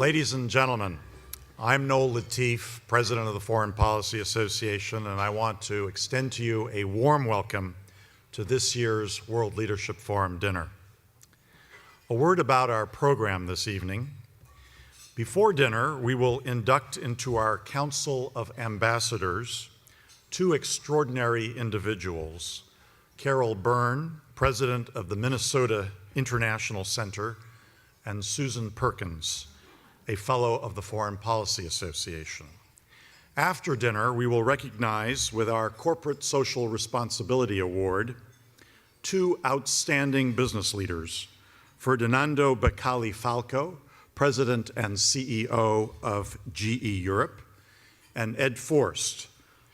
Ladies and gentlemen, I'm Noel Lateef, President of the Foreign Policy Association, and I want to extend to you a warm welcome to this year's World Leadership Forum dinner. A word about our program this evening. Before dinner, we will induct into our Council of Ambassadors two extraordinary individuals, Carol Byrne, President of the Minnesota International Center, and Susan Perkins, a Fellow of the Foreign Policy Association. After dinner, we will recognize with our Corporate Social Responsibility Award two outstanding business leaders, Ferdinando Becali Falco, President and CEO of GE Europe, and Ed Forst,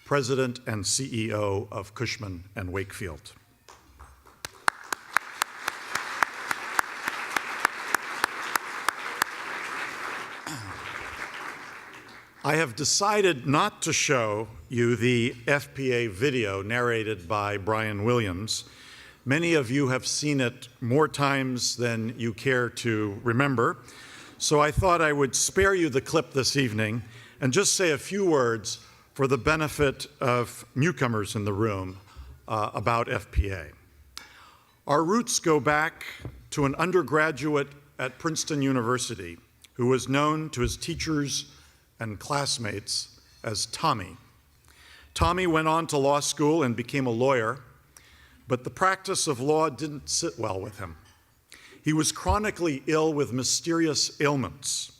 President and CEO of Cushman & Wakefield. I have decided not to show you the FPA video narrated by Brian Williams. Many of you have seen it more times than you care to remember, so I thought I would spare you the clip this evening and just say a few words for the benefit of newcomers in the room about FPA. Our roots go back to an undergraduate at Princeton University who was known to his teachers and classmates as Tommy. Tommy went on to law school and became a lawyer, but the practice of law didn't sit well with him. He was chronically ill with mysterious ailments.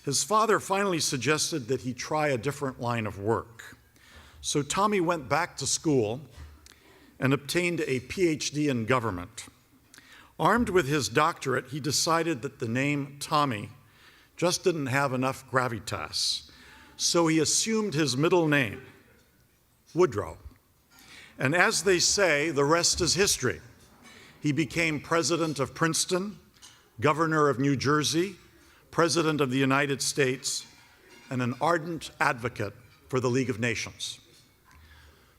His father finally suggested that he try a different line of work. So Tommy went back to school and obtained a PhD in government. Armed with his doctorate, he decided that the name Tommy just didn't have enough gravitas. So he assumed his middle name, Woodrow. And as they say, the rest is history. He became president of Princeton, governor of New Jersey, president of the United States, and an ardent advocate for the League of Nations.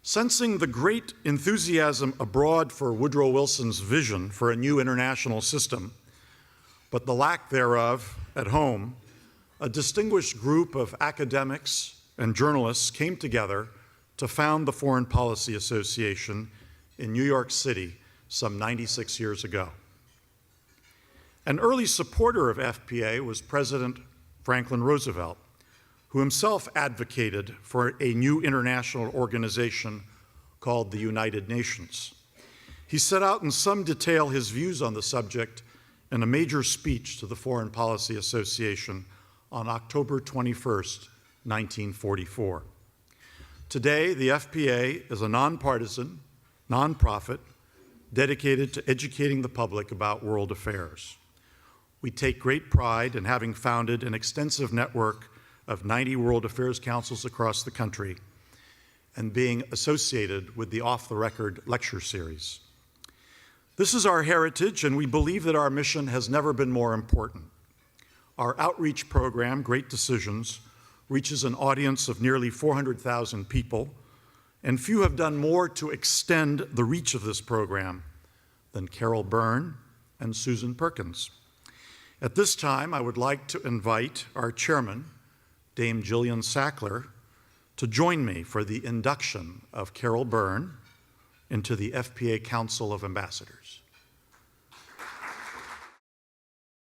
Sensing the great enthusiasm abroad for Woodrow Wilson's vision for a new international system, but the lack thereof at home, a distinguished group of academics and journalists came together to found the Foreign Policy Association in New York City some 96 years ago. An early supporter of FPA was President Franklin Roosevelt, who himself advocated for a new international organization called the United Nations. He set out in some detail his views on the subject in a major speech to the Foreign Policy Association on October 21st, 1944. Today, the FPA is a nonpartisan, nonprofit, dedicated to educating the public about world affairs. We take great pride in having founded an extensive network of 90 World Affairs Councils across the country and being associated with the Off the Record lecture series. This is our heritage, and we believe that our mission has never been more important. Our outreach program, Great Decisions, reaches an audience of nearly 400,000 people, and few have done more to extend the reach of this program than Carol Byrne and Susan Perkins. At this time, I would like to invite our chairman, Dame Jillian Sackler, to join me for the induction of Carol Byrne into the FPA Council of Ambassadors.